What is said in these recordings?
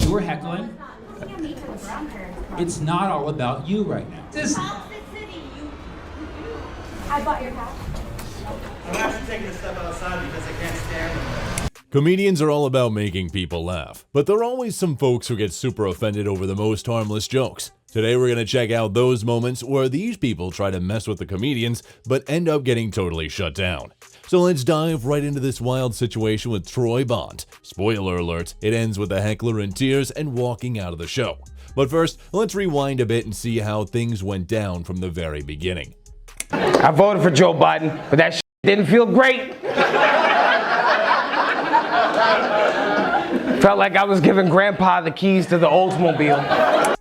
you were heckling. It's not all about you right now. I bought your house. I'm actually taking a step outside because I can't stand it. Comedians are all about making people laugh, but there are always some folks who get super offended over the most harmless jokes. Today we're going to check out those moments where these people try to mess with the comedians but end up getting totally shut down. So let's dive right into this wild situation with Troy Bond. Spoiler alert, it ends with the heckler in tears and walking out of the show. But first, let's rewind a bit and see how things went down from the very beginning. I voted for Joe Biden, but that shit didn't feel great. Felt like I was giving Grandpa the keys to the Oldsmobile.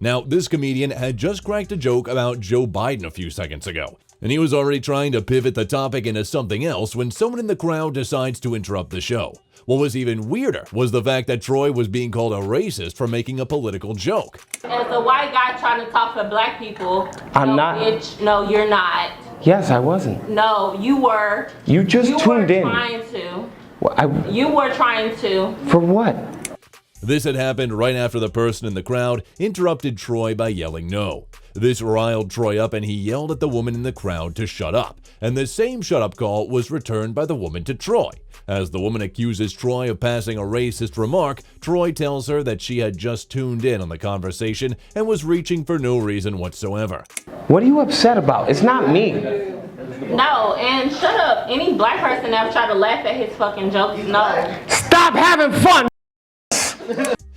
Now, this comedian had just cracked a joke about Joe Biden a few seconds ago, and he was already trying to pivot the topic into something else when someone in the crowd decides to interrupt the show. What was even weirder was the fact that Troy was being called a racist for making a political joke. As a white guy trying to talk for black people, I'm not. Bitch, no, you're not. Yes, I wasn't. No, you were. You just tuned in. You were trying to. Well, you were trying to. For what? This had happened right after the person in the crowd interrupted Troy by yelling no. This riled Troy up and he yelled at the woman in the crowd to shut up, and the same shut up call was returned by the woman to Troy. As the woman accuses Troy of passing a racist remark, Troy tells her that she had just tuned in on the conversation and was reaching for no reason whatsoever. What are you upset about? It's not me. No, and shut up. Any black person ever try to laugh at his fucking jokes? No. Stop having fun!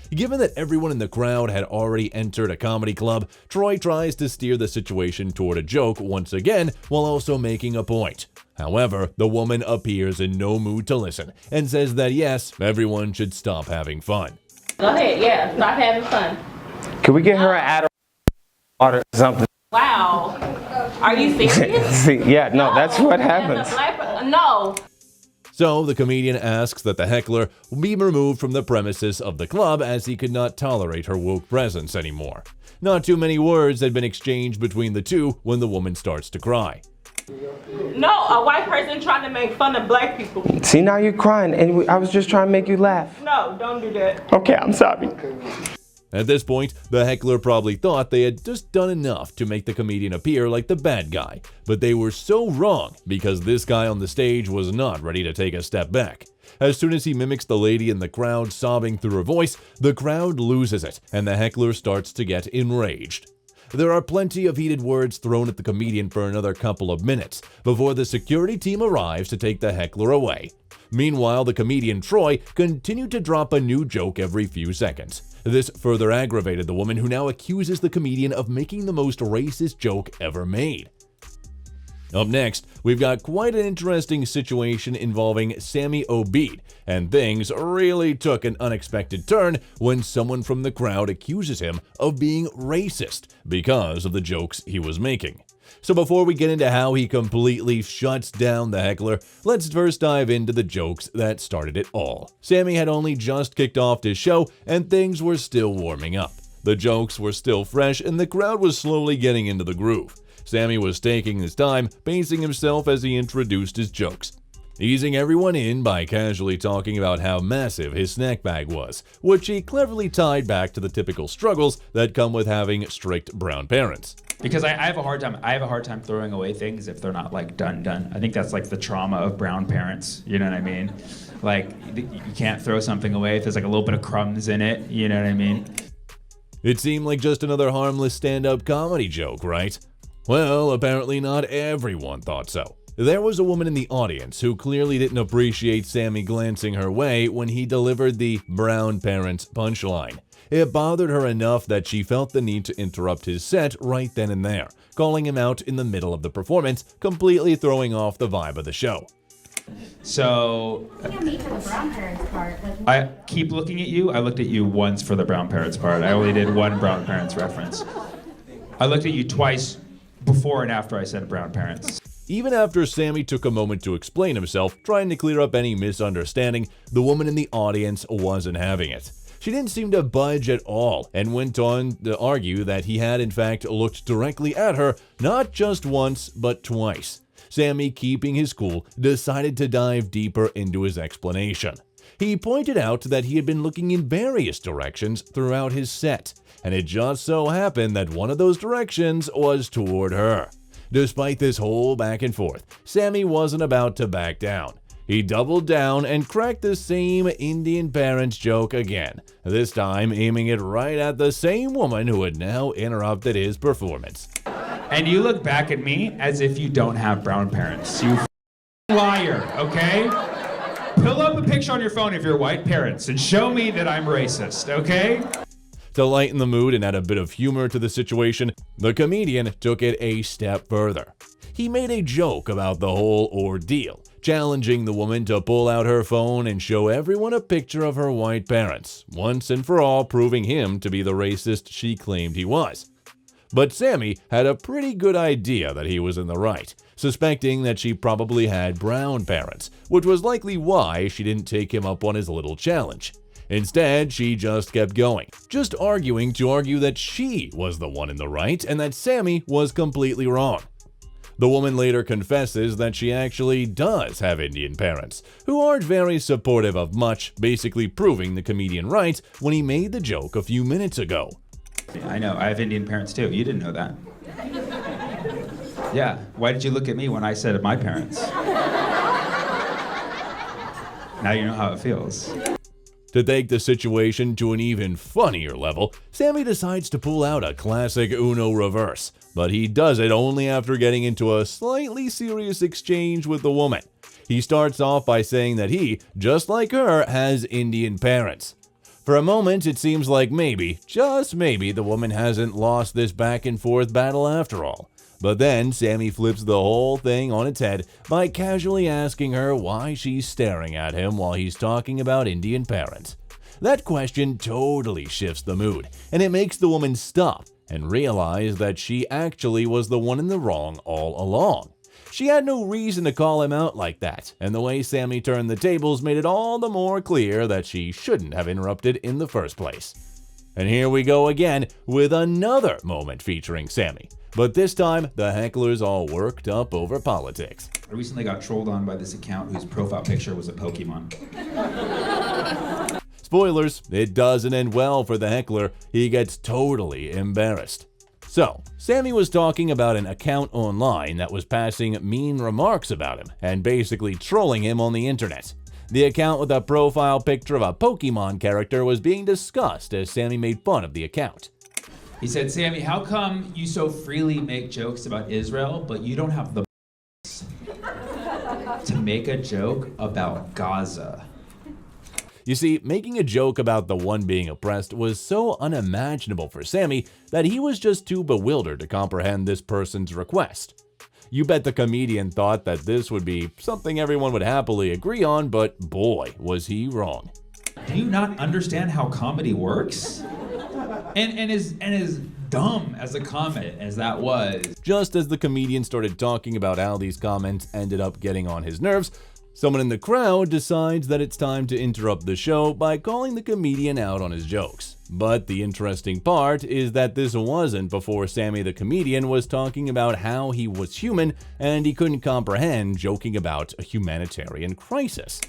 Given that everyone in the crowd had already entered a comedy club, Troy tries to steer the situation toward a joke once again while also making a point. However, the woman appears in no mood to listen and says that yes, everyone should stop having fun. Go ahead, yeah, stop having fun. Can we get her an Adderall or something? Wow. Are you serious? See, yeah, no, that's what happens. No. So the comedian asks that the heckler be removed from the premises of the club as he could not tolerate her woke presence anymore. Not too many words had been exchanged between the two when the woman starts to cry. No, a white person trying to make fun of black people. See, now you're crying, and I was just trying to make you laugh. No, don't do that. Okay, I'm sorry. At this point, the heckler probably thought they had just done enough to make the comedian appear like the bad guy, but they were so wrong because this guy on the stage was not ready to take a step back. As soon as he mimics the lady in the crowd sobbing through her voice, the crowd loses it and the heckler starts to get enraged. There are plenty of heated words thrown at the comedian for another couple of minutes before the security team arrives to take the heckler away. Meanwhile, the comedian Troy continued to drop a new joke every few seconds. This further aggravated the woman who now accuses the comedian of making the most racist joke ever made. Up next, we've got quite an interesting situation involving Sammy Obeid, and things really took an unexpected turn when someone from the crowd accuses him of being racist because of the jokes he was making. So before we get into how he completely shuts down the heckler, let's first dive into the jokes that started it all. Sammy had only just kicked off his show and things were still warming up. The jokes were still fresh and the crowd was slowly getting into the groove. Sammy was taking his time, pacing himself as he introduced his jokes, easing everyone in by casually talking about how massive his snack bag was, which he cleverly tied back to the typical struggles that come with having strict brown parents. Because I have a hard time throwing away things if they're not like done. I think that's like the trauma of brown parents, you know what I mean? Like you can't throw something away if there's like a little bit of crumbs in it, you know what I mean? It seemed like just another harmless stand-up comedy joke, right? Well, apparently not everyone thought so. There was a woman in the audience who clearly didn't appreciate Sammy glancing her way when he delivered the brown parents punchline. It bothered her enough that she felt the need to interrupt his set right then and there, calling him out in the middle of the performance, completely throwing off the vibe of the show. So, I keep looking at you. I looked at you once for the brown parents part. I only did one brown parents reference. I looked at you twice before and after I said brown parents. Even after Sammy took a moment to explain himself, trying to clear up any misunderstanding, the woman in the audience wasn't having it. She didn't seem to budge at all and went on to argue that he had in fact looked directly at her not just once but twice. Sammy, keeping his cool, decided to dive deeper into his explanation. He pointed out that he had been looking in various directions throughout his set, and it just so happened that one of those directions was toward her. Despite this whole back and forth, Sammy wasn't about to back down. He doubled down and cracked the same Indian parents joke again, this time aiming it right at the same woman who had now interrupted his performance. And you look back at me as if you don't have brown parents. You liar, okay? Pull up a picture on your phone of your white parents and show me that I'm racist, okay? To lighten the mood and add a bit of humor to the situation, the comedian took it a step further. He made a joke about the whole ordeal, challenging the woman to pull out her phone and show everyone a picture of her white parents, once and for all proving him to be the racist she claimed he was. But Sammy had a pretty good idea that he was in the right, suspecting that she probably had brown parents, which was likely why she didn't take him up on his little challenge. Instead, she just kept going, just arguing to argue that she was the one in the right and that Sammy was completely wrong. The woman later confesses that she actually does have Indian parents, who aren't very supportive of much, basically proving the comedian right when he made the joke a few minutes ago. I know, I have Indian parents too. You didn't know that. Yeah, why did you look at me when I said my parents? Now you know how it feels. To take the situation to an even funnier level, Sammy decides to pull out a classic Uno reverse, but he does it only after getting into a slightly serious exchange with the woman. He starts off by saying that he, just like her, has Indian parents. For a moment, it seems like maybe, just maybe, the woman hasn't lost this back and forth battle after all. But then Sammy flips the whole thing on its head by casually asking her why she's staring at him while he's talking about Indian parents. That question totally shifts the mood, and it makes the woman stop and realize that she actually was the one in the wrong all along. She had no reason to call him out like that, and the way Sammy turned the tables made it all the more clear that she shouldn't have interrupted in the first place. And here we go again with another moment featuring Sammy. But this time, the hecklers all worked up over politics. I recently got trolled on by this account whose profile picture was a Pokemon. Spoilers, it doesn't end well for the heckler. He gets totally embarrassed. So, Sammy was talking about an account online that was passing mean remarks about him and basically trolling him on the internet. The account with a profile picture of a Pokemon character was being discussed as Sammy made fun of the account. He said, Sammy, how come you so freely make jokes about Israel, but you don't have the to make a joke about Gaza? You see, making a joke about the one being oppressed was so unimaginable for Sammy that he was just too bewildered to comprehend this person's request. You bet the comedian thought that this would be something everyone would happily agree on, but boy, was he wrong. Do you not understand how comedy works? And as dumb as a comment as that was. Just as the comedian started talking about how these comments ended up getting on his nerves, someone in the crowd decides that it's time to interrupt the show by calling the comedian out on his jokes. But the interesting part is that this wasn't before Sammy the comedian was talking about how he was human and he couldn't comprehend joking about a humanitarian crisis.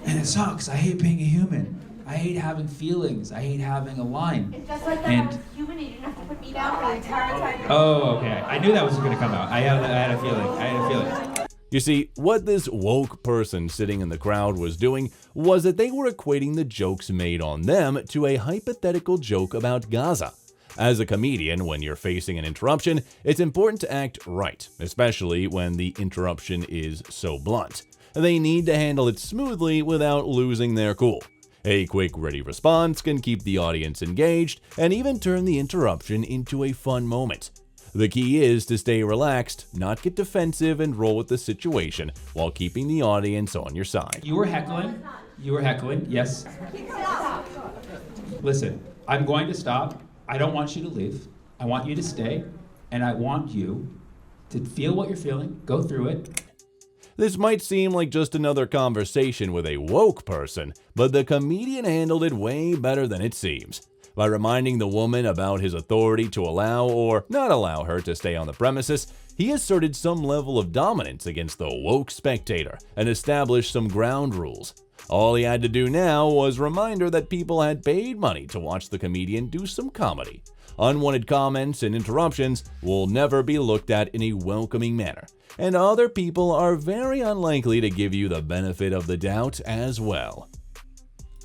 And it sucks. I hate being a human. I hate having feelings. I hate having a line. It's just like that. And- I'm human and you don't have to put me down for the entire time. Oh, okay. I knew that was going to come out. I had a feeling. You see, what this woke person sitting in the crowd was doing was that they were equating the jokes made on them to a hypothetical joke about Gaza. As a comedian, when you're facing an interruption, it's important to act right, especially when the interruption is so blunt. They need to handle it smoothly without losing their cool. A quick, ready response can keep the audience engaged and even turn the interruption into a fun moment. The key is to stay relaxed, not get defensive, and roll with the situation while keeping the audience on your side. You were heckling. Yes. Listen, I'm going to stop. I don't want you to leave. I want you to stay. And I want you to feel what you're feeling, go through it. This might seem like just another conversation with a woke person, but the comedian handled it way better than it seems. By reminding the woman about his authority to allow or not allow her to stay on the premises, He asserted some level of dominance against the woke spectator and established some ground rules. All he had to do now was remind her that people had paid money to watch the comedian do some comedy. Unwanted comments and interruptions will never be looked at in a welcoming manner, and other people are very unlikely to give you the benefit of the doubt as well.